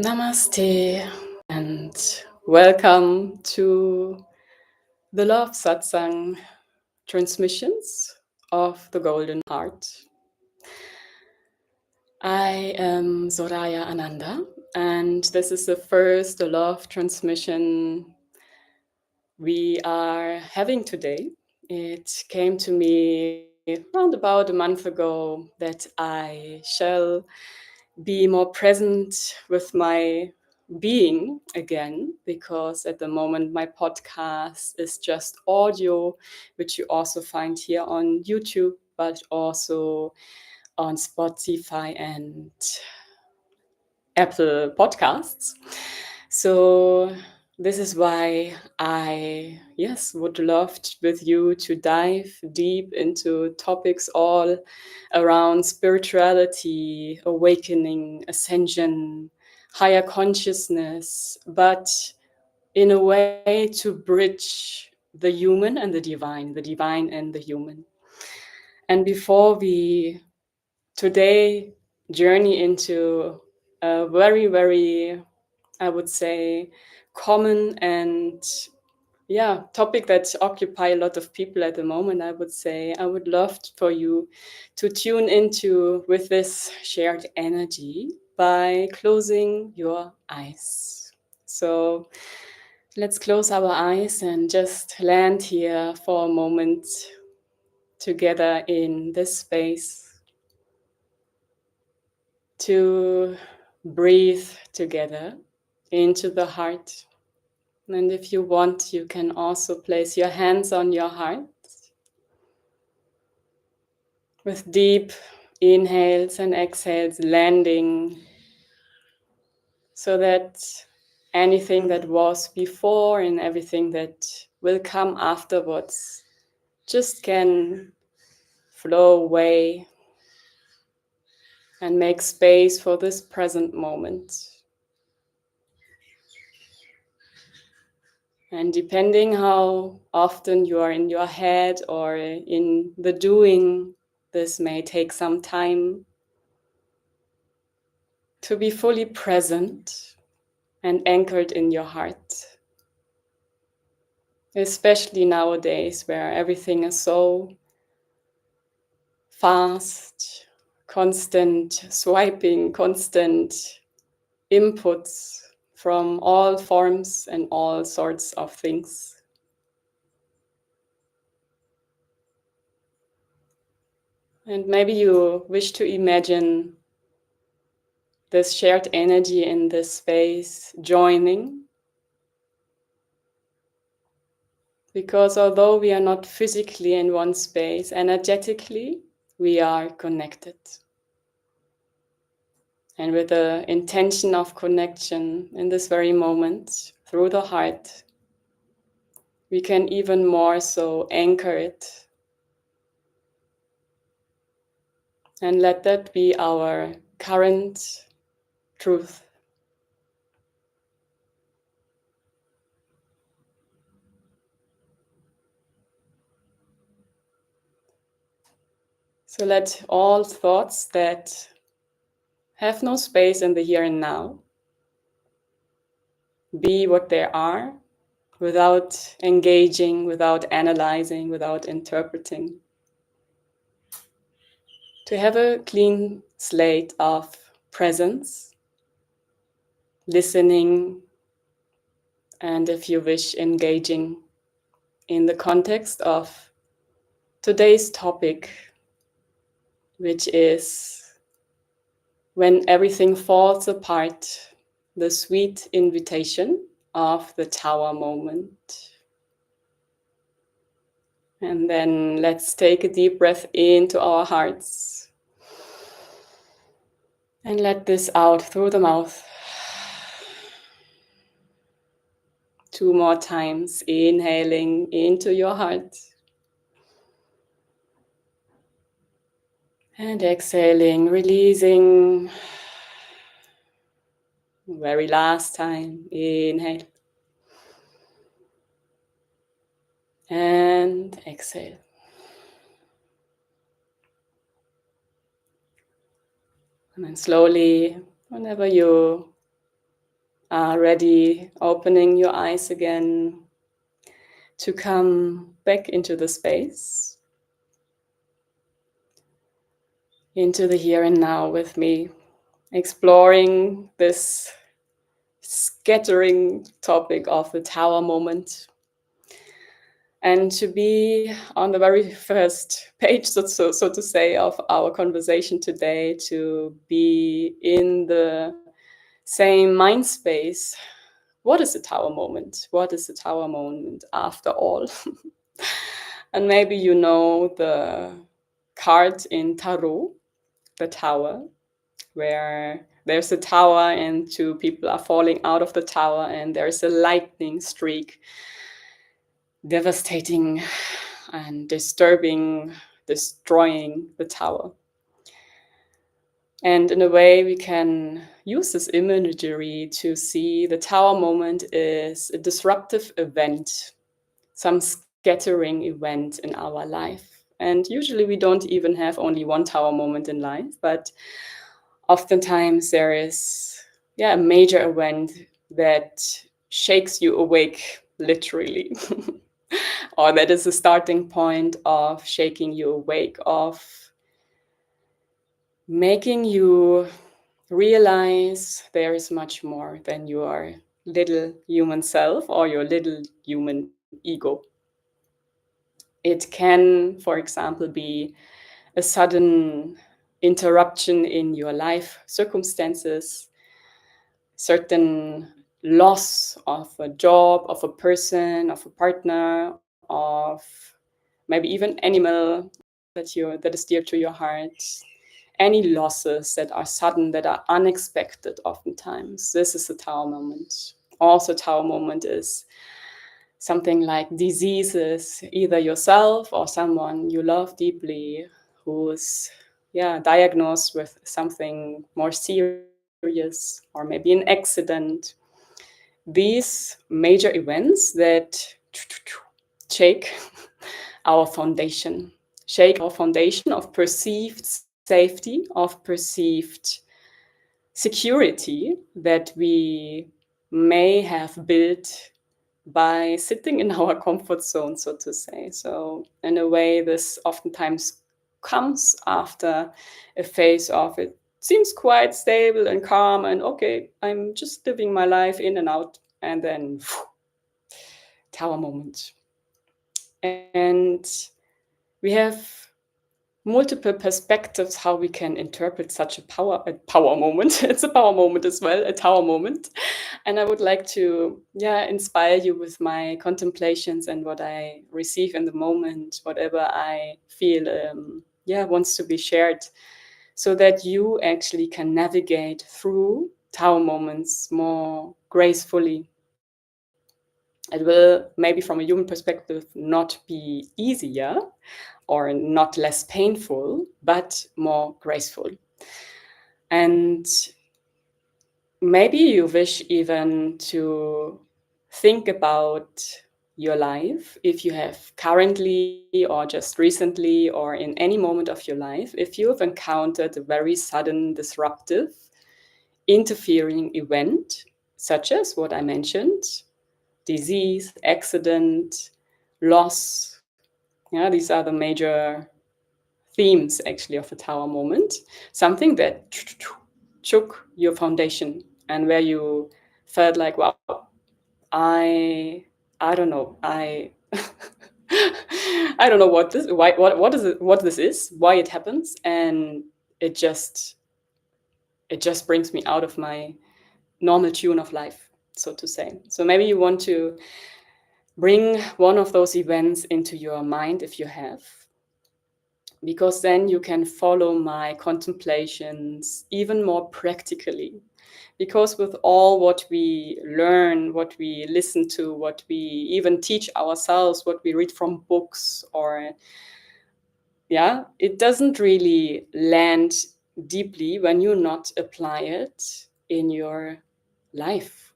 Namaste and welcome to the Love Satsang transmissions of the Golden Heart. I am Soraya Ananda, and this is the first love transmission we are having today. It came to me around about a month ago that I shall be more present with my being again, because at the moment my podcast is just audio, which you also find here on YouTube, but also on Spotify and Apple Podcasts. So this is why I, would love with you to dive deep into topics all around spirituality, awakening, ascension, higher consciousness, but in a way to bridge the human and the divine and the human. And before we today journey into a very, very, I would say, common and topic that occupy a lot of people at the moment, I would say I would love for you to tune into with this shared energy by closing your eyes. So let's close our eyes and just land here for a moment together in this space to breathe together into the heart. And if you want, you can also place your hands on your heart with deep inhales and exhales landing, so that anything that was before and everything that will come afterwards just can flow away and make space for this present moment. And depending how often you are in your head or in the doing, this may take some time to be fully present and anchored in your heart. Especially nowadays where everything is so fast, constant swiping, constant inputs from all forms and all sorts of things. And maybe you wish to imagine this shared energy in this space joining. Because although we are not physically in one space, energetically, we are connected. And with the intention of connection in this very moment, through the heart, we can even more so anchor it. And let that be our current truth. So let all thoughts that have no space in the here and now be what they are, without engaging, without analyzing, without interpreting. To have a clean slate of presence, listening, and if you wish, engaging in the context of today's topic, which is when everything falls apart, the sweet invitation of the tower moment. And then let's take a deep breath into our hearts and let this out through the mouth. 2 more times, inhaling into your heart. And exhaling, releasing. Very last time, inhale. And exhale. And then slowly, whenever you Ready, opening your eyes again to come back into the space, into the here and now with me, exploring this scattering topic of the tower moment. And to be on the very first page, so to say, of our conversation today, to be in the same mind space. What is the tower moment? What is the tower moment after all? And maybe you know the card in tarot, the tower, where there's a tower and two people are falling out of the tower and there's a lightning streak, devastating and disturbing, destroying the tower. And in a way, we can use this imagery to see the tower moment is a disruptive event, some scattering event in our life. And usually we don't even have only one tower moment in life, but oftentimes there is a major event that shakes you awake, literally. Or that is the starting point of shaking you awake, of making you realize there is much more than your little human self or your little human ego. It can, for example, be a sudden interruption in your life circumstances, certain loss of a job, of a person, of a partner, of maybe even animal that is dear to your heart, any losses that are sudden, that are unexpected oftentimes. This is the tower moment. Also, tower moment is something like diseases, either yourself or someone you love deeply who's diagnosed with something more serious, or maybe an accident. These major events that shake our foundation, shake our foundation of perceived safety, of perceived security that we may have built by sitting in our comfort zone, so to say. So in a way, this oftentimes comes after a phase of it seems quite stable and calm and okay, I'm just living my life in and out, and then tower moment. And we have multiple perspectives how we can interpret such a power moment. It's a power moment as well, a tower moment. And I would like to inspire you with my contemplations and what I receive in the moment, whatever I feel wants to be shared, so that you actually can navigate through tower moments more gracefully. It will, maybe from a human perspective, not be easier or not less painful, but more graceful. And maybe you wish even to think about your life, if you have currently or just recently or in any moment of your life, if you have encountered a very sudden, disruptive, interfering event, such as what I mentioned, disease, accident, loss. Yeah, these are the major themes actually of the tower moment. Something that shook your foundation and where you felt like, wow, I don't know, I don't know what this why what is it, what this is, why it happens, and it just brings me out of my normal tune of life, so to say. So maybe you want to bring one of those events into your mind if you have, because then you can follow my contemplations even more practically. Because with all what we learn, what we listen to, what we even teach ourselves, what we read from books, or it doesn't really land deeply when you not apply it in your life.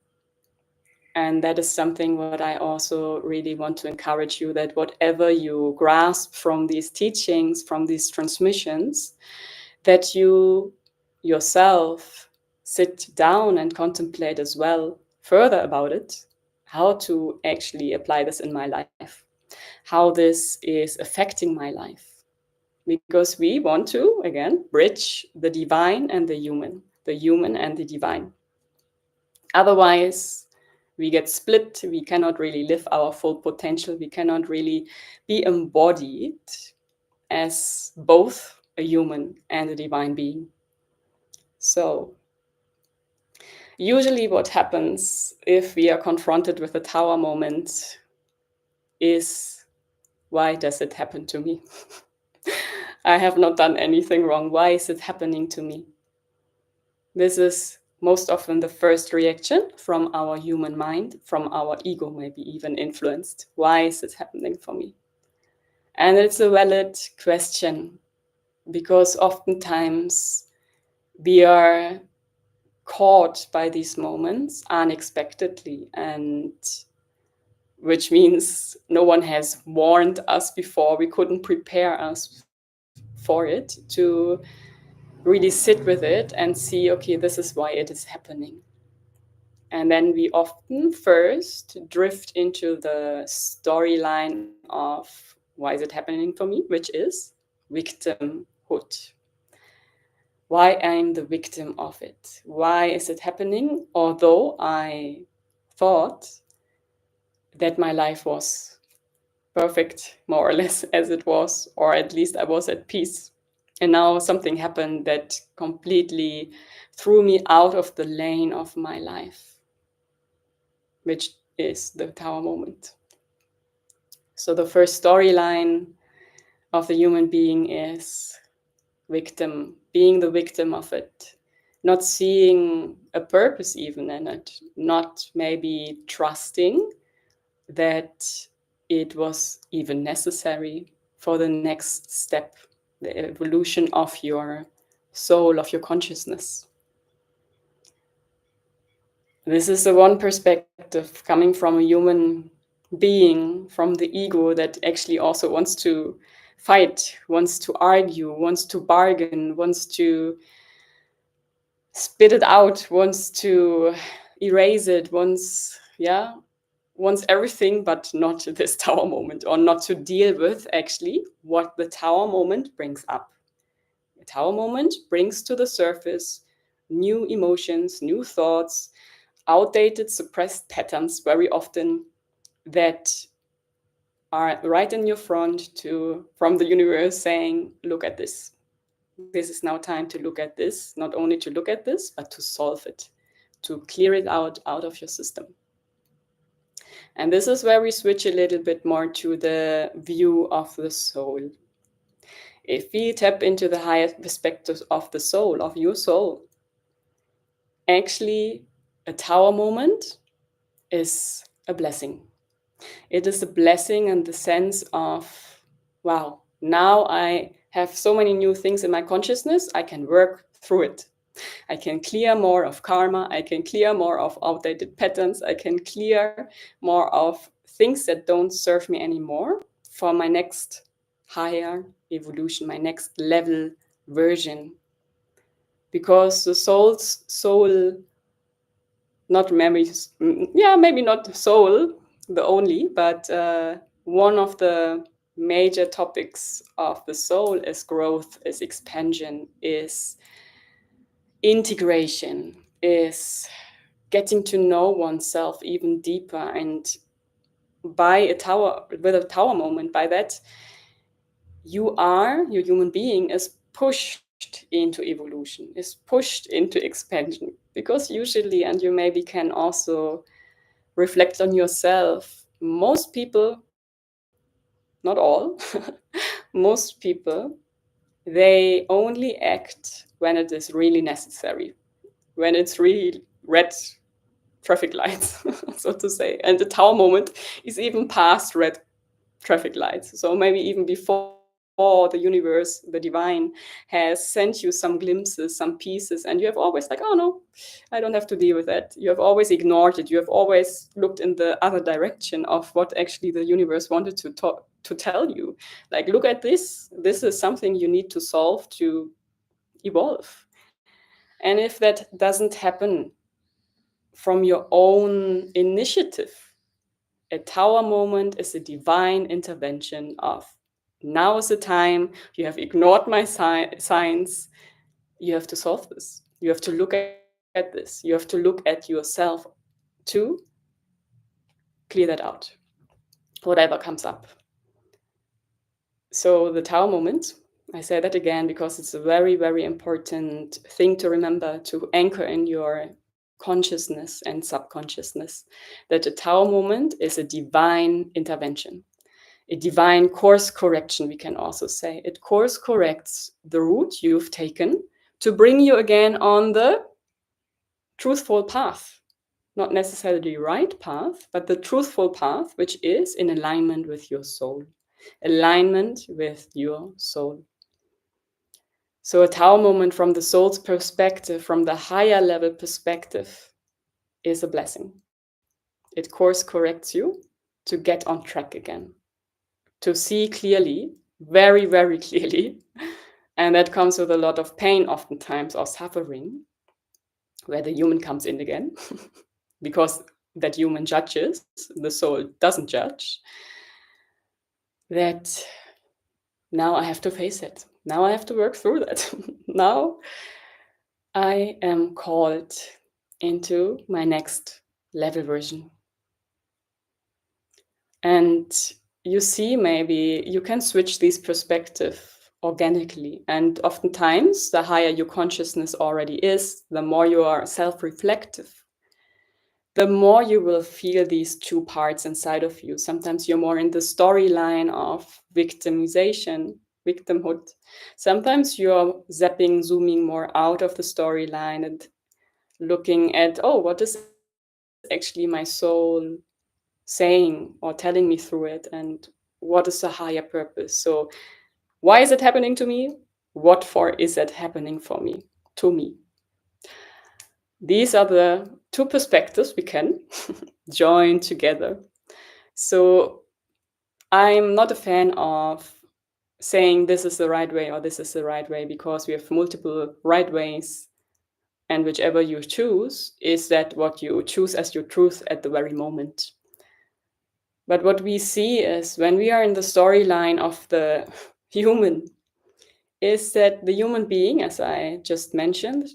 And that is something what I also really want to encourage you, that whatever you grasp from these teachings, from these transmissions, that you yourself sit down and contemplate as well, further about it, how to actually apply this in my life, how this is affecting my life. Because we want to, again, bridge the divine and the human and the divine. Otherwise, we get split. We cannot really live our full potential. We cannot really be embodied as both a human and a divine being. So, usually, what happens if we are confronted with a tower moment is, why does it happen to me? I have not done anything wrong. Why is it happening to me? This is most often the first reaction from our human mind, from our ego, maybe even influenced. Why is it happening for me? And it's a valid question, because oftentimes we are caught by these moments unexpectedly, and which means no one has warned us before. We couldn't prepare us for it to really sit with it and see, okay, this is why it is happening. And then we often first drift into the storyline of why is it happening for me, which is victimhood. Why I'm the victim of it. Why is it happening? Although I thought that my life was perfect, more or less, as it was, or at least I was at peace. And now something happened that completely threw me out of the lane of my life, which is the tower moment. So the first storyline of the human being is victim, being the victim of it, not seeing a purpose even in it, not maybe trusting that it was even necessary for the next step, the evolution of your soul, of your consciousness. This is the one perspective coming from a human being, from the ego that actually also wants to fight, wants to argue, wants to bargain, wants to spit it out, wants to erase it, wants everything but not this tower moment, or not to deal with actually what the tower moment brings up. The tower moment brings to the surface new emotions, new thoughts, outdated, suppressed patterns very often that are right in your front from the universe saying, look at this. This is now time to look at this, not only to look at this, but to solve it, to clear it out of your system. And this is where we switch a little bit more to the view of the soul. If we tap into the highest perspectives of the soul, of your soul, actually a tower moment is a blessing. It is a blessing in the sense of, wow, now I have so many new things in my consciousness, I can work through it. I can clear more of karma, I can clear more of outdated patterns, I can clear more of things that don't serve me anymore for my next higher evolution, my next level version. Because the soul, not memories, maybe not soul, the only, but one of the major topics of the soul is growth, is expansion, is integration, is getting to know oneself even deeper. And with a tower moment, by that, your human being is pushed into evolution, is pushed into expansion. Because usually, and you maybe can also reflect on yourself, most people, not all, most people, they only act when it is really necessary, when it's really red traffic lights, so to say. And the tower moment is even past red traffic lights. So maybe even before the universe, the divine, has sent you some glimpses, some pieces, and you have always like, oh no, I don't have to deal with that. You have always ignored it. You have always looked in the other direction of what actually the universe wanted to tell you. Like, look at this. This is something you need to solve to evolve. And if that doesn't happen, from your own initiative. A tower moment is a divine intervention of, now is the time, you have ignored my signs, you have to solve this. You have to look at this. You have to look at yourself to clear that out, whatever comes up. So the tower moment, I say that again because it's a very, very important thing to remember, to anchor in your consciousness and subconsciousness, that a tower moment is a divine intervention, a divine course correction, we can also say. It course corrects the route you've taken to bring you again on the truthful path. Not necessarily right path, but the truthful path, which is in alignment with your soul. Alignment with your soul. So a tower moment from the soul's perspective, from the higher level perspective, is a blessing. It course corrects you to get on track again, to see clearly, very, very clearly. And that comes with a lot of pain, oftentimes, or suffering, where the human comes in again, because that human judges, the soul doesn't judge. That now I have to face it. Now I have to work through that. Now I am called into my next level version. And you see, maybe you can switch these perspective organically. And oftentimes, the higher your consciousness already is, the more you are self-reflective, the more you will feel these two parts inside of you. Sometimes you're more in the storyline of victimization, victimhood. Sometimes you're zooming more out of the storyline and looking at, oh, what is actually my soul saying or telling me through it, and what is the higher purpose? So why is it happening to me? What for is it happening for me, to me? These are the two perspectives we can join together. So I'm not a fan of saying this is the right way or this is the right way, because we have multiple right ways, and whichever you choose, is that what you choose as your truth at the very moment. But what we see is, when we are in the storyline of the human, is that the human being, as I just mentioned,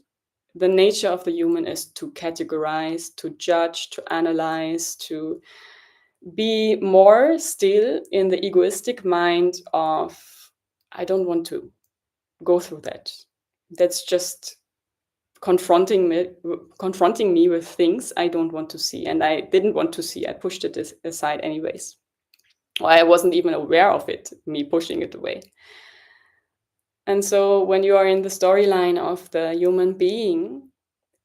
the nature of the human is to categorize, to judge, to analyze, to be more still in the egoistic mind of, I don't want to go through that. That's just confronting me with things I don't want to see, and I didn't want to see. I pushed it aside anyways. Or I wasn't even aware of it, me pushing it away. And so when you are in the storyline of the human being,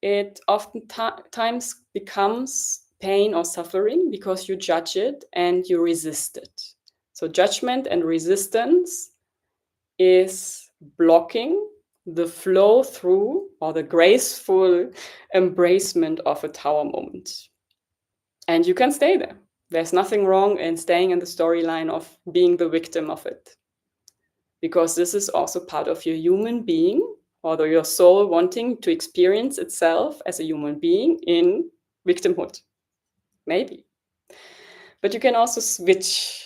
it oftentimes becomes pain or suffering because you judge it and you resist it. So judgment and resistance is blocking the flow through, or the graceful embracement of a tower moment. And you can stay there. There's nothing wrong in staying in the storyline of being the victim of it, because this is also part of your human being, or your soul wanting to experience itself as a human being in victimhood. Maybe. But you can also switch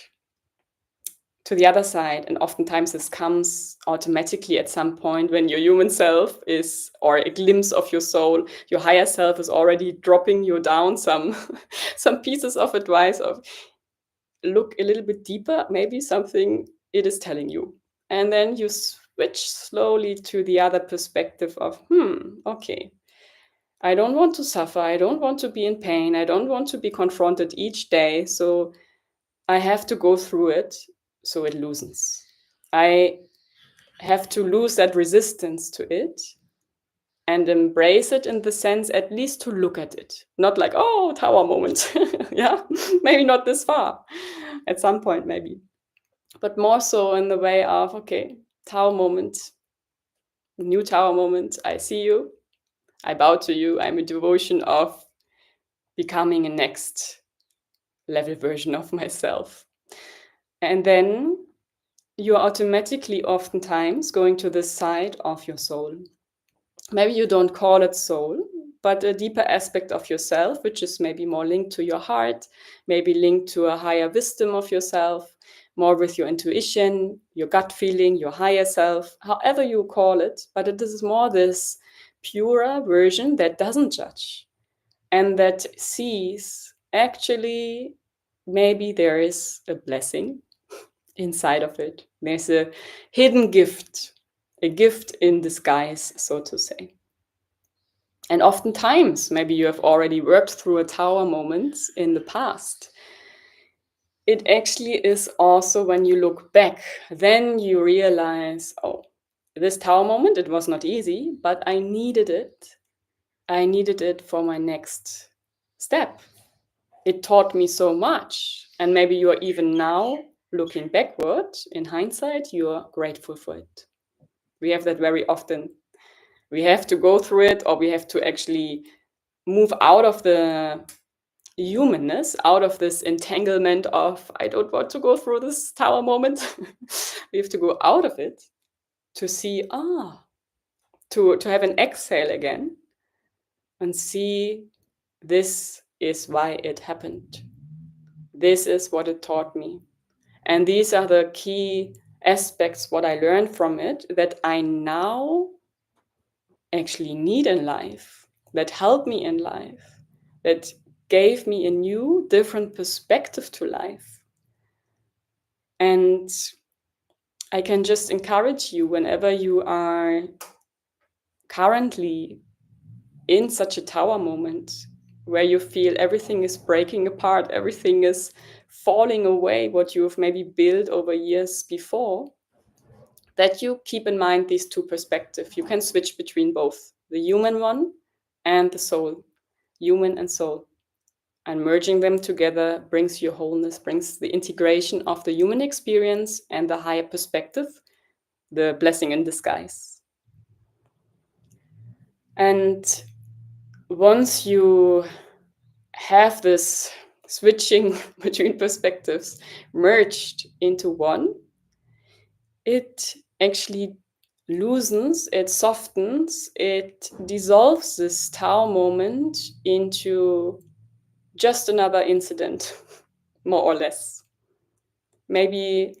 to the other side, and oftentimes this comes automatically at some point when your human self is, or a glimpse of your soul, your higher self is already dropping you down some pieces of advice of, look a little bit deeper, maybe something it is telling you. And then you switch slowly to the other perspective of, okay, I don't want to suffer. I don't want to be in pain. I don't want to be confronted each day. So I have to go through it so it loosens. I have to lose that resistance to it and embrace it, in the sense, at least to look at it. Not like, oh, tower moment. Yeah, maybe not this far. At some point, maybe. But more so in the way of, okay, tower moment, new tower moment. I see you. I bow to you. I'm a devotion of becoming a next level version of myself. And then you're automatically oftentimes going to the side of your soul. Maybe you don't call it soul, but a deeper aspect of yourself, which is maybe more linked to your heart, maybe linked to a higher wisdom of yourself, more with your intuition, your gut feeling, your higher self, however you call it. But it is more this purer version that doesn't judge and that sees actually maybe there is a blessing inside of it. There's a hidden gift, a gift in disguise, so to say. And oftentimes, maybe you have already worked through a tower moment in the past. It actually is also when you look back, then you realize, oh, this tower moment, it was not easy, but I needed it. I needed it for my next step. It taught me so much. And maybe you are even now looking backward in hindsight, you are grateful for it. We have that very often. We have to go through it, or we have to actually move out of the humanness, out of this entanglement of, I don't want to go through this tower moment. We have to go out of it to see, to have an exhale again and see this is why it happened. This is what it taught me. And these are the key aspects, what I learned from it, that I now actually need in life, that help me in life, that gave me a new, different perspective to life. And I can just encourage you, whenever you are currently in such a tower moment where you feel everything is breaking apart, everything is falling away, what you have maybe built over years before, that you keep in mind these two perspectives. You can switch between both, the human one and the soul, human and soul. And merging them together brings you wholeness, brings the integration of the human experience and the higher perspective, the blessing in disguise. And once you have this switching between perspectives merged into one, it actually loosens, it softens, it dissolves this Tao moment into just another incident, more or less. Maybe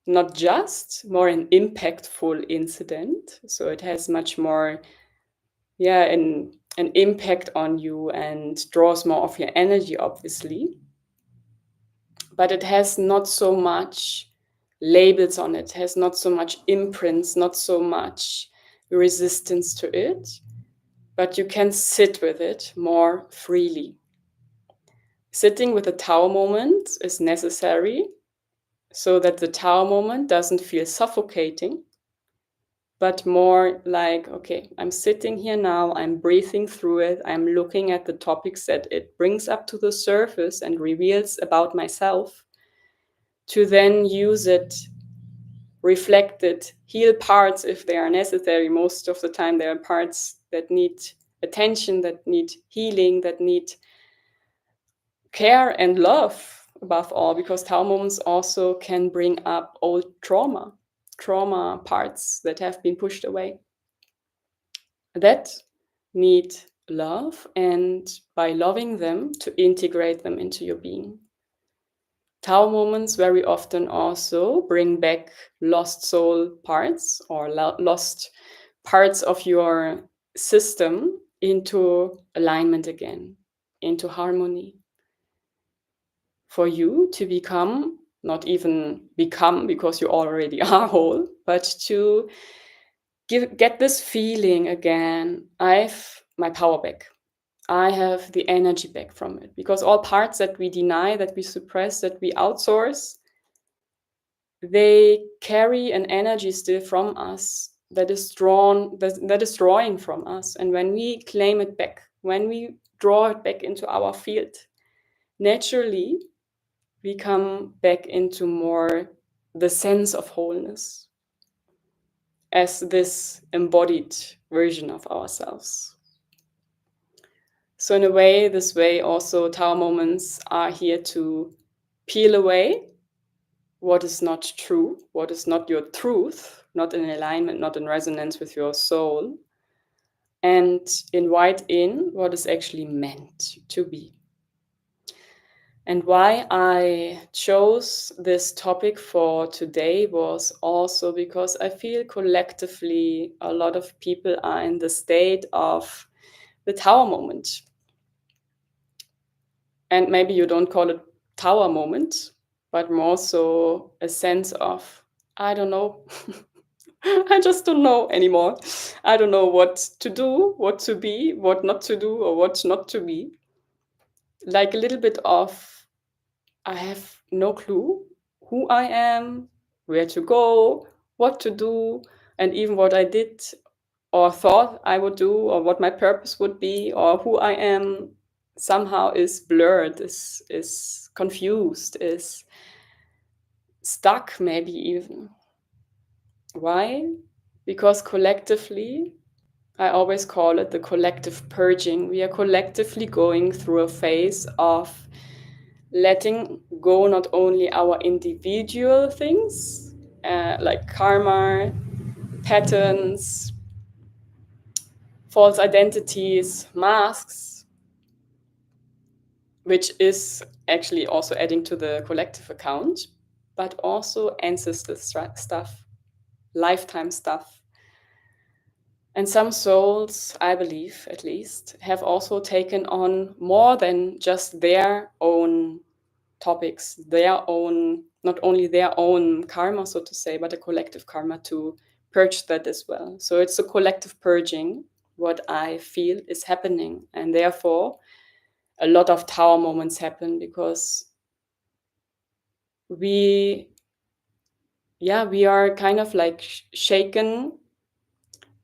not just, more an impactful incident. So it has much more, an impact on you and draws more of your energy, obviously. But it has not so much labels on it, has not so much imprints, not so much resistance to it, but you can sit with it more freely. Sitting with the Tao moment is necessary so that the Tao moment doesn't feel suffocating, but more like, okay, I'm sitting here now, I'm breathing through it, I'm looking at the topics that it brings up to the surface and reveals about myself, to then use it, reflect it, heal parts if they are necessary. Most of the time there are parts that need attention, that need healing, that need care and love above all, because Tao moments also can bring up old trauma parts that have been pushed away, that need love, and by loving them, to integrate them into your being. Tao moments very often also bring back lost soul parts or lost parts of your system into alignment again, into harmony. For you to become, not even become because you already are whole, but to get this feeling again, I've my power back. I have the energy back from it, because all parts that we deny, that we suppress, that we outsource, they carry an energy still from us that is drawn, that is drawing from us. And when we claim it back, when we draw it back into our field, naturally we come back into more the sense of wholeness as this embodied version of ourselves. So in a way, this way also Tao moments are here to peel away what is not true, what is not your truth, not in alignment, not in resonance with your soul, and invite in what is actually meant to be. And why I chose this topic for today was also because I feel collectively a lot of people are in the state of the tower moment. And maybe you don't call it tower moment, but more so a sense of, I don't know. I just don't know anymore. I don't know what to do, what to be, what not to do, or what not to be. Like a little bit of, I have no clue who I am, where to go, what to do, and even what I did or thought I would do, or what my purpose would be, or who I am somehow is blurred, is confused, is stuck, maybe even. Why? Because collectively, I always call it the collective purging. We are collectively going through a phase of letting go not only our individual things, like karma, patterns, false identities, masks, which is actually also adding to the collective account, but also ancestor stuff, lifetime stuff. And some souls, I believe at least, have also taken on more than just their own topics, their own, not only their own karma, so to say, but a collective karma to purge that as well. So it's a collective purging, what I feel is happening. And therefore, a lot of tower moments happen because we are kind of like shaken.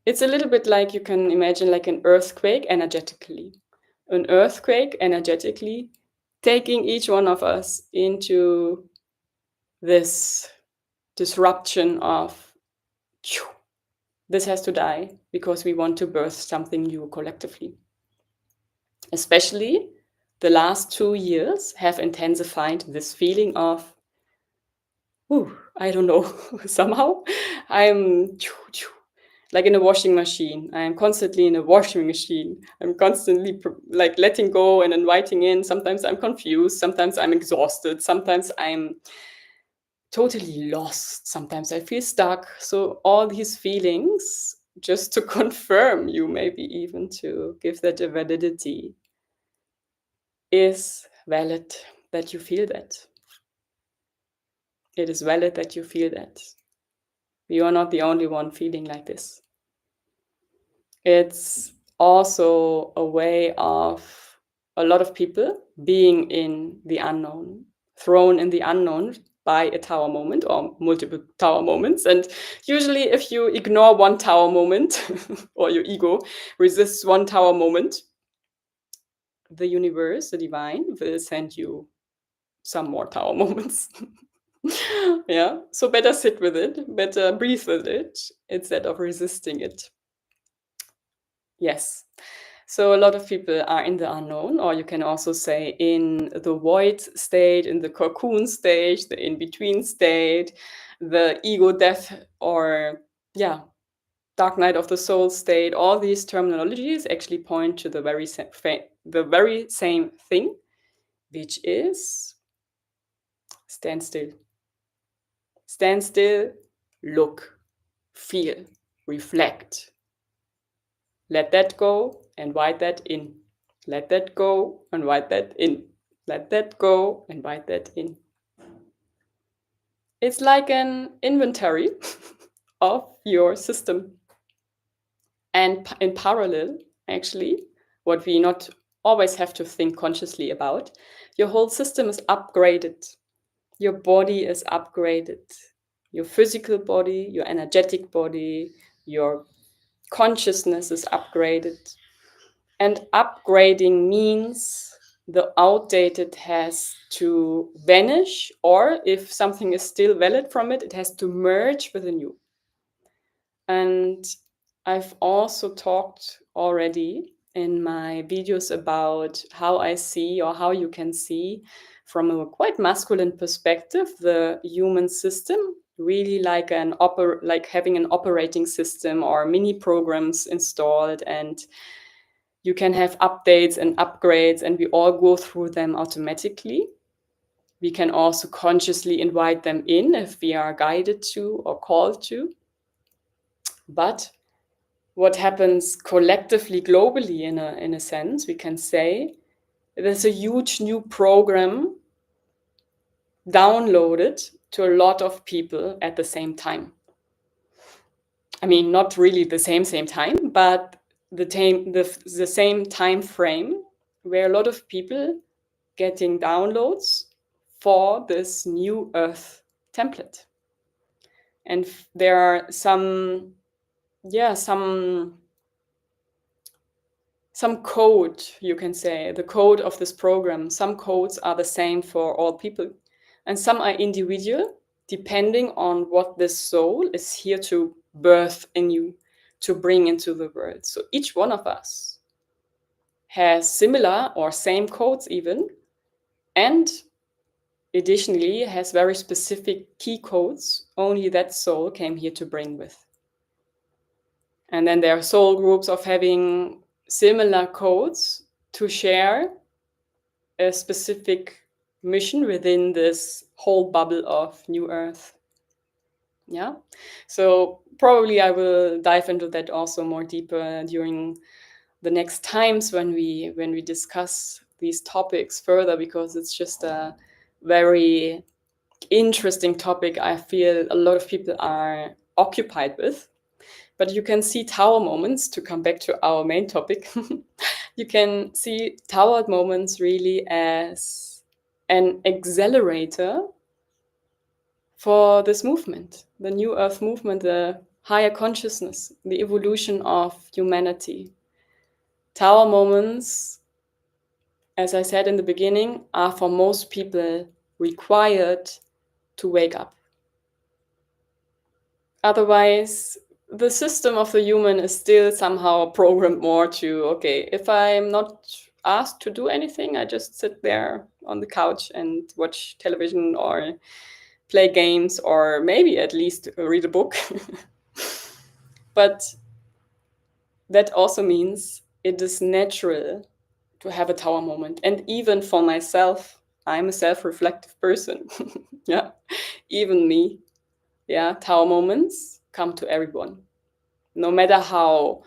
It's a little bit like, you can imagine, like an earthquake energetically. An earthquake energetically taking each one of us into this disruption of, this has to die because we want to birth something new collectively. Especially the last 2 years have intensified this feeling of, I don't know, somehow I'm like in a washing machine. I'm constantly in a washing machine. I'm constantly like letting go and inviting in. Sometimes I'm confused. Sometimes I'm exhausted. Sometimes I'm totally lost. Sometimes I feel stuck. So all these feelings, just to confirm you, maybe even to give that a validity, is valid that you feel that. It is valid that you feel that. You are not the only one feeling like this. It's also a way of a lot of people being in the unknown, thrown in the unknown by a tower moment or multiple tower moments. And usually, if you ignore one tower moment or your ego resists one tower moment, the universe, the divine, will send you some more tower moments. Yeah, so better sit with it, better breathe with it instead of resisting it. Yes. So a lot of people are in the unknown, or you can also say in the void state, in the cocoon stage, the in-between state, the ego death, or dark night of the soul state. All these terminologies actually point to the very same thing, which is stand still. Stand still, look, feel, reflect. Let that go and invite that in. Let that go and invite that in. Let that go and invite that in. It's like an inventory of your system. And in parallel, actually, what we not always have to think consciously about, your whole system is upgraded. Your body is upgraded. Your physical body, your energetic body, your consciousness is upgraded. And upgrading means the outdated has to vanish, or if something is still valid from it, it has to merge with the new. And I've also talked already in my videos about how I see, or how you can see from a quite masculine perspective, the human system, really like like having an operating system or mini programs installed, and you can have updates and upgrades, and we all go through them automatically. We can also consciously invite them in if we are guided to or called to. But what happens collectively, globally, in a sense, we can say there's a huge new program downloaded to a lot of people at the same time. I mean, not really the same time, but the same time frame, where a lot of people getting downloads for this new Earth template. And there are some code, you can say, the code of this program. Some codes are the same for all people, and some are individual, depending on what this soul is here to birth in you, to bring into the world. So each one of us has similar or same codes even, and additionally has very specific key codes only that soul came here to bring with. And then there are soul groups of having similar codes to share a specific mission within this whole bubble of New Earth. Yeah. So probably I will dive into that also more deeper during the next times when we discuss these topics further, because it's just a very interesting topic I feel a lot of people are occupied with. But you can see tower moments, to come back to our main topic. You can see tower moments really as an accelerator for this movement, the New Earth movement, the higher consciousness, the evolution of humanity. Tower moments, as I said in the beginning, are for most people required to wake up. Otherwise, the system of the human is still somehow programmed more to, okay, if I'm not asked to do anything, I just sit there on the couch and watch television or play games, or maybe at least read a book. But that also means it is natural to have a tower moment. And even for myself, I'm a self-reflective person. Yeah, even me. Yeah, tower moments come to everyone, no matter how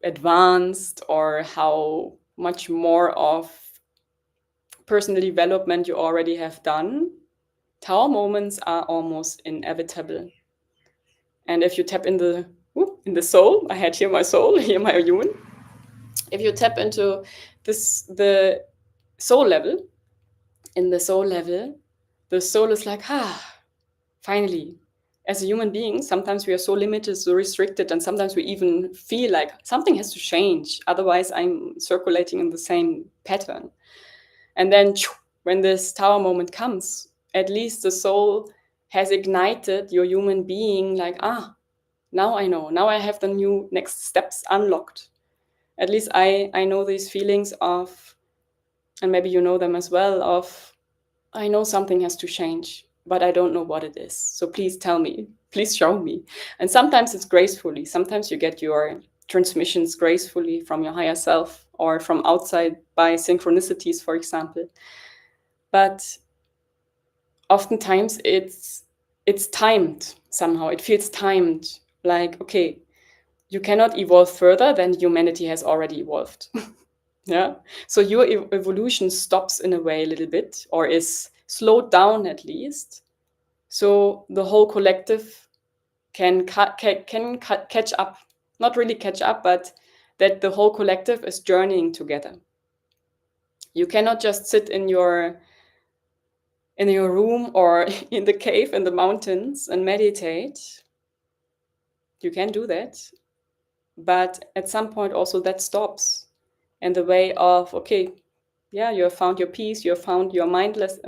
advanced or how much more of personal development you already have done. Tower moments are almost inevitable. And if you tap in the soul, I had here my soul, here my human. If you tap into the soul level, in the soul level, the soul is like, finally. As a human being, sometimes we are so limited, so restricted, and sometimes we even feel like something has to change. Otherwise, I'm circulating in the same pattern. And then when this tower moment comes, at least the soul has ignited your human being, like, now I know. Now I have the new next steps unlocked. At least I know these feelings of, and maybe you know them as well, of, I know something has to change, but I don't know what it is. So please tell me, please show me. And sometimes it's gracefully. Sometimes you get your transmissions gracefully from your higher self or from outside by synchronicities, for example. But oftentimes it's timed somehow. It feels timed. Like, okay, you cannot evolve further than humanity has already evolved. Yeah. So your evolution stops in a way a little bit, or is slowed down at least. So the whole collective can catch up. Not really catch up, but that the whole collective is journeying together. You cannot just sit in your room or in the cave in the mountains and meditate. You can do that. But at some point also that stops. And the way of, okay, yeah, you have found your peace, you have found your mind is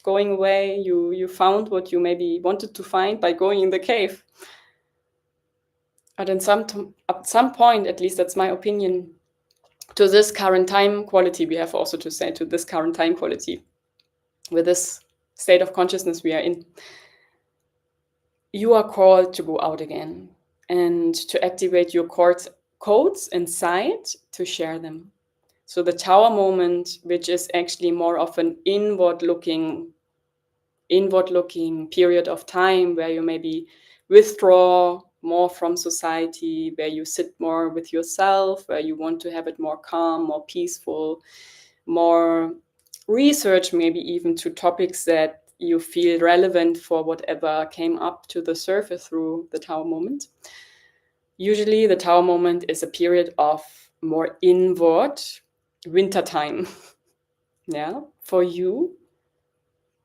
going away, you found what you maybe wanted to find by going in the cave. But at some point, at least that's my opinion, to this current time quality, we have also to say to this current time quality, with this state of consciousness we are in, you are called to go out again and to activate your codes inside to share them. So the tower moment, which is actually more of an inward looking period of time where you maybe withdraw more from society, where you sit more with yourself, where you want to have it more calm, more peaceful, more research, maybe even to topics that you feel relevant for whatever came up to the surface through the tower moment. Usually the tower moment is a period of more inward winter time. Yeah, for you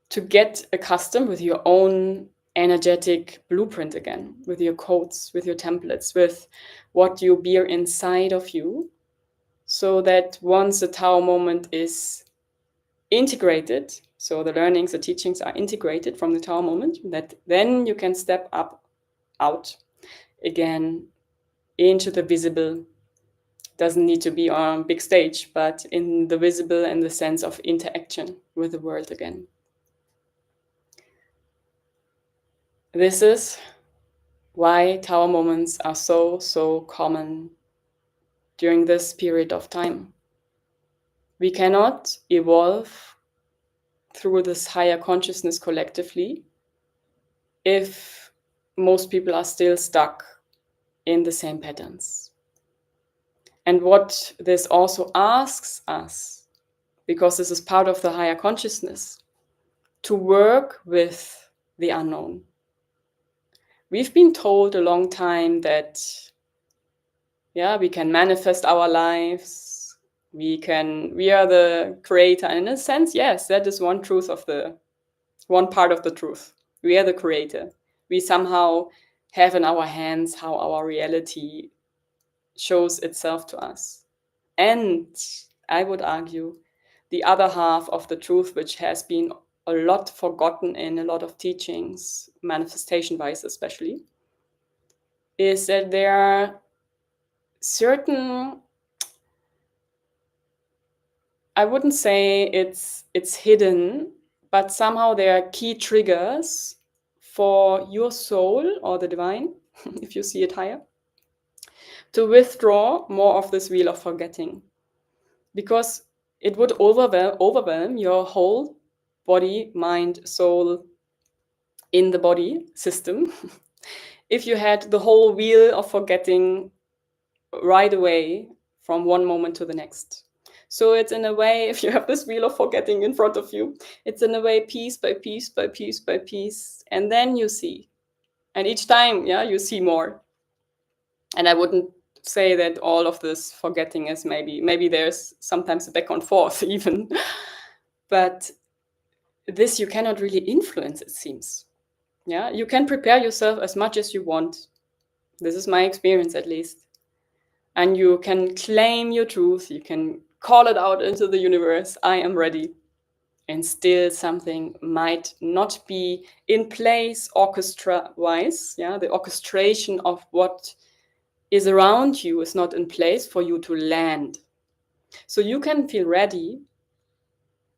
to get accustomed with your own energetic blueprint again, with your codes, with your templates, with what you bear inside of you, so that once the tower moment is integrated, so the learnings, the teachings are integrated from the tower moment, that then you can step up out again into the visible. Doesn't need to be on a big stage, but in the visible and the sense of interaction with the world again. This is why tower moments are so common during this period of time. We cannot evolve through this higher consciousness collectively if most people are still stuck in the same patterns. And what this also asks us, because this is part of the higher consciousness, to work with the unknown. We've been told a long time that, yeah, we can manifest our lives. We are the creator. And in a sense, yes, that is one part of the truth. We are the creator. We somehow have in our hands how our reality shows itself to us. And I would argue the other half of the truth, which has been a lot forgotten in a lot of teachings, manifestation-wise especially, is that there are certain, I wouldn't say it's hidden, but somehow there are key triggers for your soul or the divine, if you see it higher, to withdraw more of this wheel of forgetting. Because it would overwhelm your whole body, mind, soul in the body system if you had the whole wheel of forgetting right away from one moment to the next. So it's in a way, if you have this wheel of forgetting in front of you, it's in a way piece by piece by piece by piece. And then you see. And each time, yeah, you see more. And I wouldn't say that all of this forgetting is maybe there's sometimes a back and forth even. But this you cannot really influence, it seems. Yeah, you can prepare yourself as much as you want. This is my experience, at least. And you can claim your truth. You can call it out into the universe. I am ready. And still something might not be in place orchestra-wise. Yeah, the orchestration of what is around you is not in place for you to land. So you can feel ready,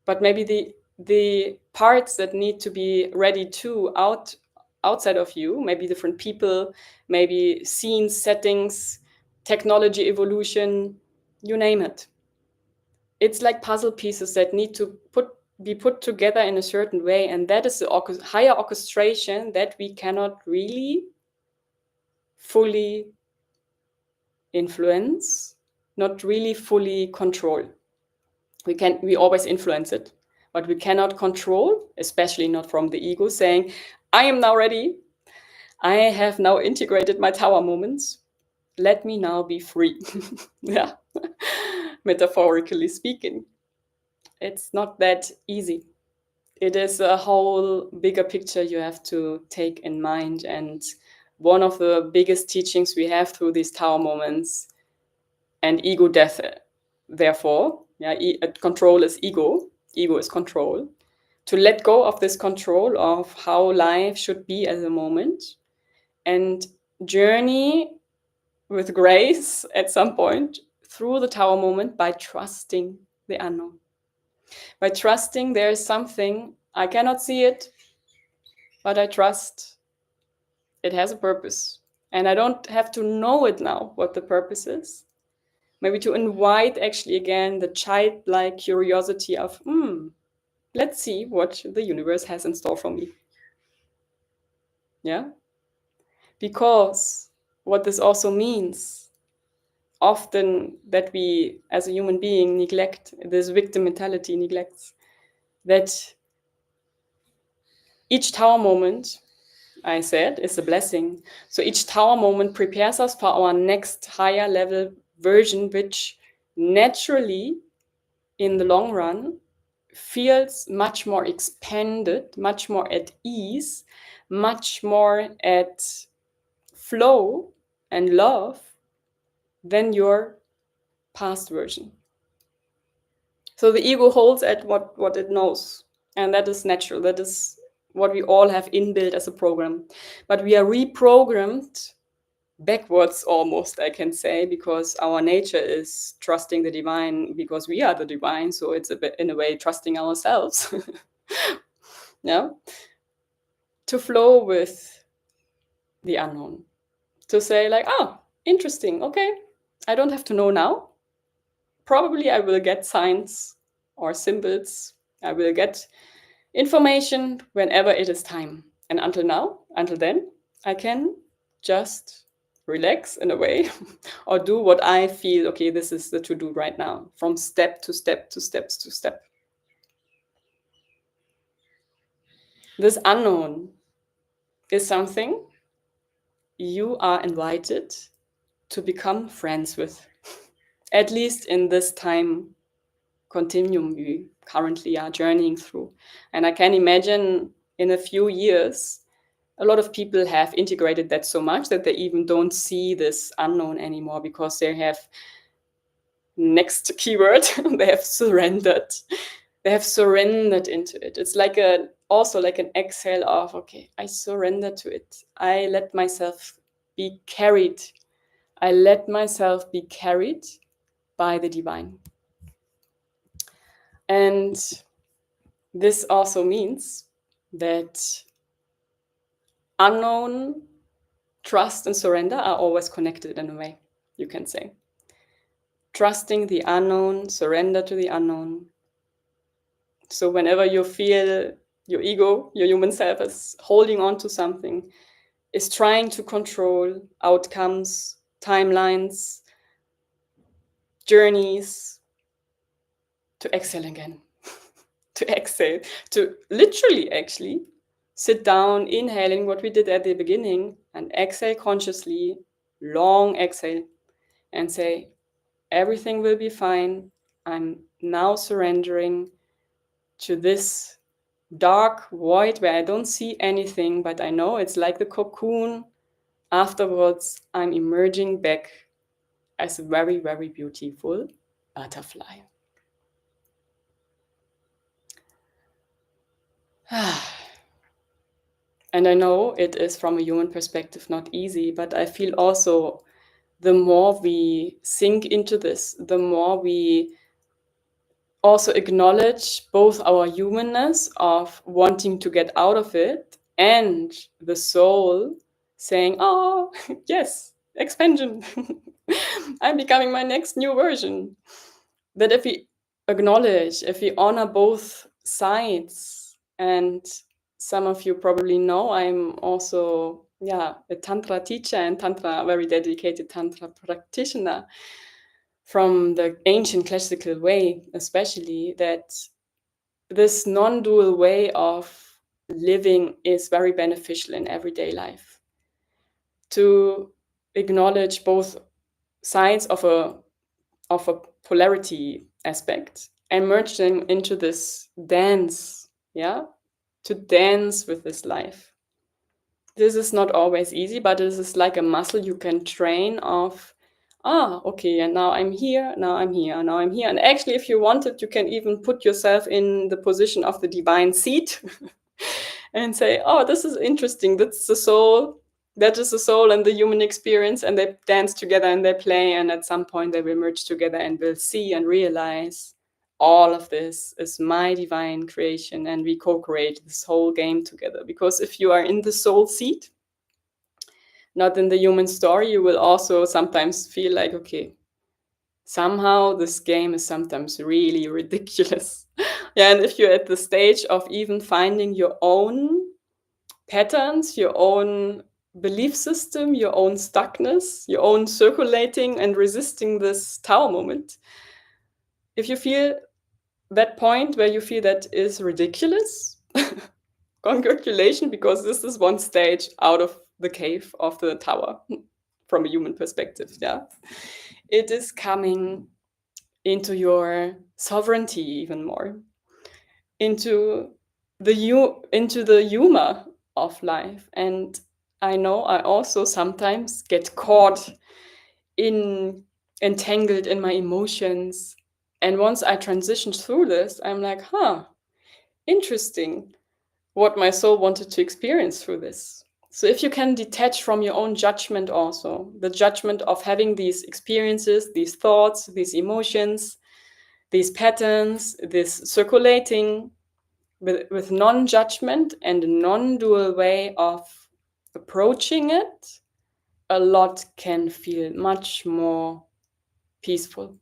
but maybe the parts that need to be ready too outside of you, maybe different people, maybe scenes, settings, technology evolution, you name it. It's like puzzle pieces that need to be put together in a certain way, and that is the higher orchestration that we cannot really fully influence, not really fully control. We always influence it, but we cannot control, especially not from the ego saying, I am now ready. I have now integrated my tower moments. Let me now be free. Yeah, metaphorically speaking. It's not that easy. It is a whole bigger picture you have to take in mind. And one of the biggest teachings we have through these tower moments and ego death, therefore, yeah, control is ego is control. To let go of this control of how life should be at the moment and journey with grace at some point through the tower moment by trusting the unknown. By trusting there is something, I cannot see it, but I trust it has a purpose. And I don't have to know it now, what the purpose is. Maybe to invite actually again the childlike curiosity of, let's see what the universe has in store for me. Yeah? Because what this also means, often that we as a human being neglect, this victim mentality neglects, that each tower moment, I said, is a blessing. So each tower moment prepares us for our next higher level version, which naturally, in the long run, feels much more expanded, much more at ease, much more at flow and love than your past version. So the ego holds at what it knows, and that is natural. That is what we all have inbuilt as a program. But we are reprogrammed backwards almost, I can say, because our nature is trusting the divine because we are the divine. So it's a bit, in a way, trusting ourselves. Yeah. To flow with the unknown. To say, like, oh, interesting. Okay. I don't have to know now. Probably I will get signs or symbols. I will get information whenever it is time. And until now, until then, I can just relax in a way or do what I feel, okay, this is the to do right now, from step to step to steps to step. This unknown is something you are invited to become friends with, at least in this time continuum we currently are journeying through. And I can imagine in a few years, a lot of people have integrated that so much that they even don't see this unknown anymore because they have, next keyword, they have surrendered. They have surrendered into it. It's like also like an exhale of, okay, I surrender to it. I let myself be carried. I let myself be carried by the divine. And this also means that unknown, trust, and surrender are always connected in a way, you can say. Trusting the unknown, surrender to the unknown. So whenever you feel your ego, your human self is holding on to something, is trying to control outcomes, timelines, journeys, to exhale again. To exhale, to literally actually sit down, inhaling what we did at the beginning, and exhale consciously, long exhale, and say, everything will be fine. I'm now surrendering to this dark void where I don't see anything, but I know it's like the cocoon. Afterwards, I'm emerging back as a very, very beautiful butterfly. And I know it is from a human perspective not easy, but I feel also the more we sink into this, the more we also acknowledge both our humanness of wanting to get out of it and the soul saying, oh, yes, expansion. I'm becoming my next new version. That if we acknowledge, if we honor both sides, and some of you probably know I'm also a Tantra teacher and Tantra, very dedicated Tantra practitioner from the ancient classical way, especially, that this non-dual way of living is very beneficial in everyday life. To acknowledge both sides of a polarity aspect and merge them into this dance, to dance with this life. This is not always easy, but this is like a muscle you can train of, okay, and now I'm here, now I'm here, now I'm here. And actually, if you wanted, you can even put yourself in the position of the divine seat and say, oh, this is interesting. That's the soul. That is the soul and the human experience. And they dance together and they play. And at some point, they will merge together and will see and realize, all of this is my divine creation, and we co-create this whole game together. Because if you are in the soul seat, not in the human story, you will also sometimes feel like, okay, somehow this game is sometimes really ridiculous. Yeah, and if you're at the stage of even finding your own patterns, your own belief system, your own stuckness, your own circulating and resisting this tower moment, if you feel that point where you feel that is ridiculous, congratulations, because this is one stage out of the cave of the tower from a human perspective. Yeah, it is coming into your sovereignty even more, into into the humor of life. And I know I also sometimes get caught in entangled in my emotions. And once I transition through this, I'm like, interesting what my soul wanted to experience through this. So if you can detach from your own judgment, also the judgment of having these experiences, these thoughts, these emotions, these patterns, this circulating with non-judgment and a non-dual way of approaching it, a lot can feel much more peaceful.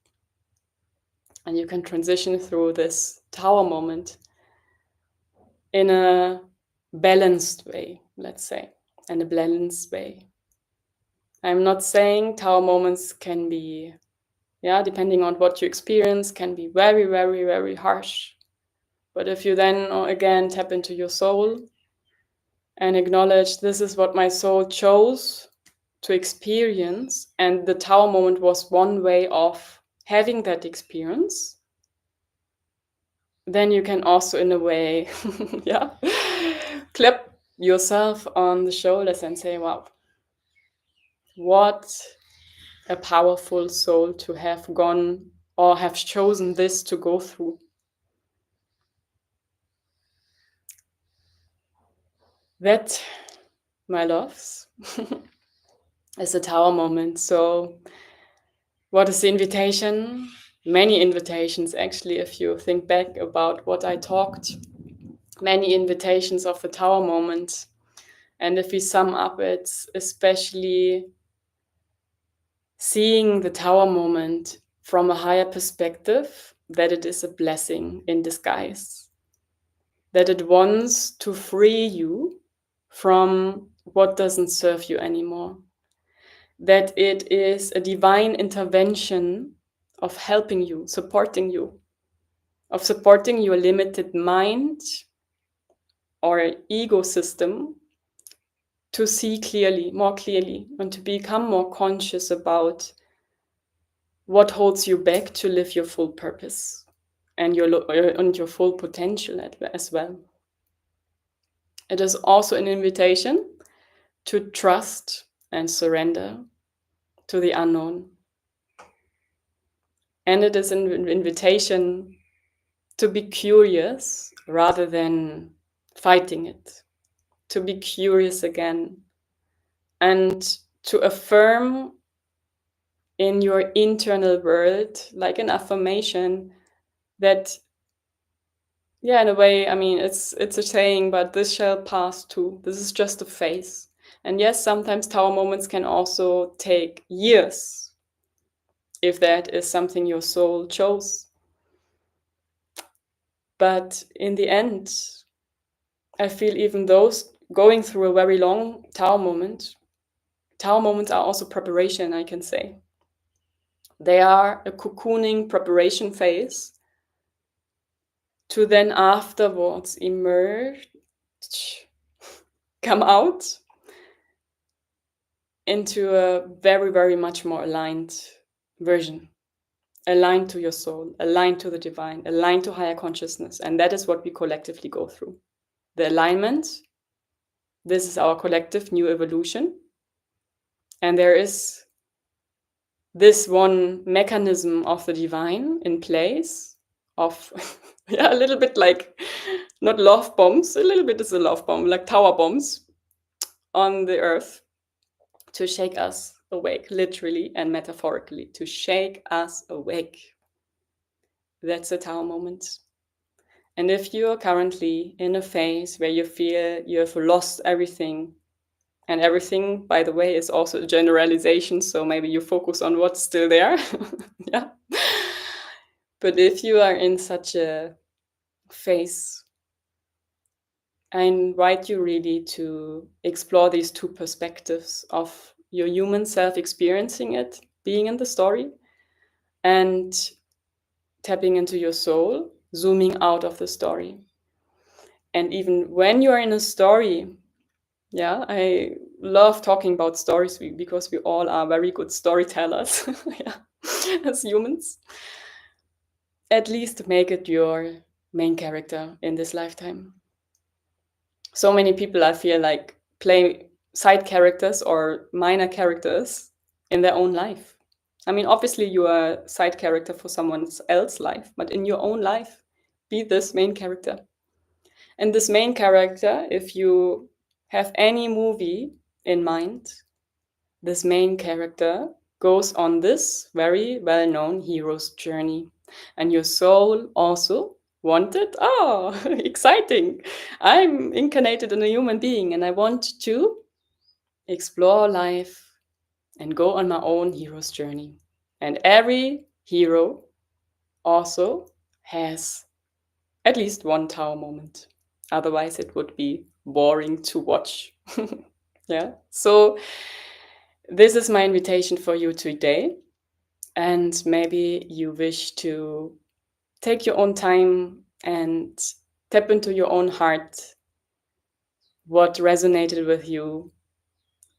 And you can transition through this tower moment in a balanced way, let's say, in a balanced way. I'm not saying tower moments can be, depending on what you experience, can be very, very, very harsh. But if you then again tap into your soul and acknowledge this is what my soul chose to experience, and the tower moment was one way of having that experience, then you can also, in a way, clap yourself on the shoulders and say, wow, what a powerful soul to have gone or have chosen this to go through. That, my loves, is a tower moment. So what is the invitation? Many invitations, actually, if you think back about what I talked, many invitations of the tower moment. And if we sum up, it's especially seeing the tower moment from a higher perspective, that it is a blessing in disguise, that it wants to free you from what doesn't serve you anymore, that it is a divine intervention of helping you, of supporting your limited mind or ego system to see clearly, more clearly, and to become more conscious about what holds you back to live your full purpose and your full potential as well. It is also an invitation to trust and surrender to the unknown. And it is an invitation to be curious rather than fighting it, to be curious again, and to affirm in your internal world, like an affirmation that, in a way, I mean, it's a saying, but this shall pass too. This is just a phase. And yes, sometimes tower moments can also take years, if that is something your soul chose. But in the end, I feel even those going through a very long tower moments are also preparation, I can say. They are a cocooning preparation phase to then afterwards emerge, come out into a very, very much more aligned version, aligned to your soul, aligned to the divine, aligned to higher consciousness. And that is what we collectively go through. The alignment, this is our collective new evolution. And there is this one mechanism of the divine in place of, a little bit like, not love bombs, a little bit is a love bomb, like tower bombs on the earth to shake us awake, literally and metaphorically, to shake us awake. that's a Tao moment. And if you're currently in a phase where you feel you have lost everything, and everything, by the way, is also a generalization, so maybe you focus on what's still there. Yeah. But if you are in such a phase, I invite you really to explore these two perspectives of your human self experiencing it, being in the story, and tapping into your soul, zooming out of the story. And even when you are in a story, yeah, I love talking about stories because we all are very good storytellers, yeah, as humans. At least make it your main character in this lifetime. So many people, I feel like, play side characters or minor characters in their own life. I mean, obviously, you are a side character for someone else's life, but in your own life, be this main character. And this main character, if you have any movie in mind, this main character goes on this very well-known hero's journey. And your soul also wanted, oh, exciting. I'm incarnated in a human being and I want to explore life and go on my own hero's journey. And every hero also has at least one Tao moment. Otherwise, it would be boring to watch. Yeah. So, this is my invitation for you today. And maybe you wish to take your own time and tap into your own heart, what resonated with you,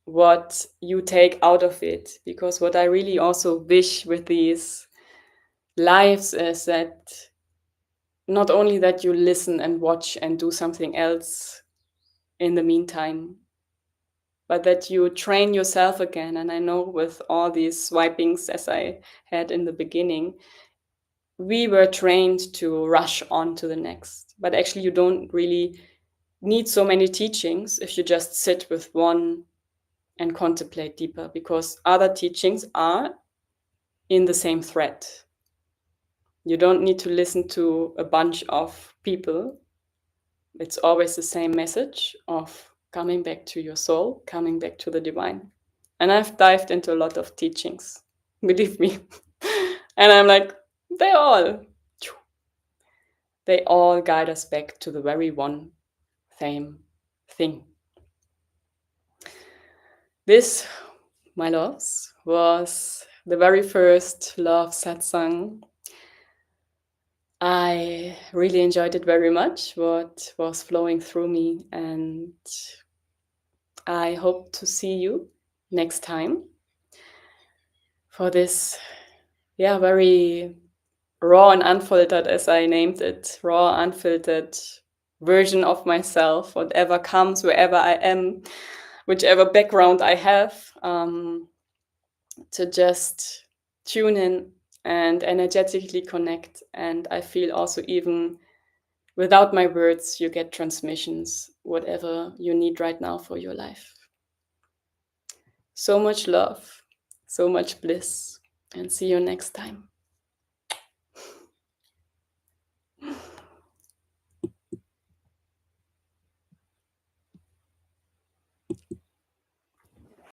what you take out of it. Because what I really also wish with these lives is that not only that you listen and watch and do something else in the meantime, but that you train yourself again. And I know with all these swipings, as I had in the beginning, we were trained to rush on to the next. But actually, you don't really need so many teachings if you just sit with one and contemplate deeper, because other teachings are in the same thread. You don't need to listen to a bunch of people. It's always the same message of coming back to your soul, coming back to the divine. And I've dived into a lot of teachings, believe me. And I'm like, they all guide us back to the very one same thing. This, my loves, was the very first Love Satsang. I really enjoyed it very much, what was flowing through me, and I hope to see you next time for this, yeah, very raw and unfiltered, as I named it, raw, unfiltered version of myself, whatever comes, wherever I am, whichever background I have, to just tune in and energetically connect. And I feel also, even without my words, you get transmissions, whatever you need right now for your life. So much love, so much bliss, and see you next time.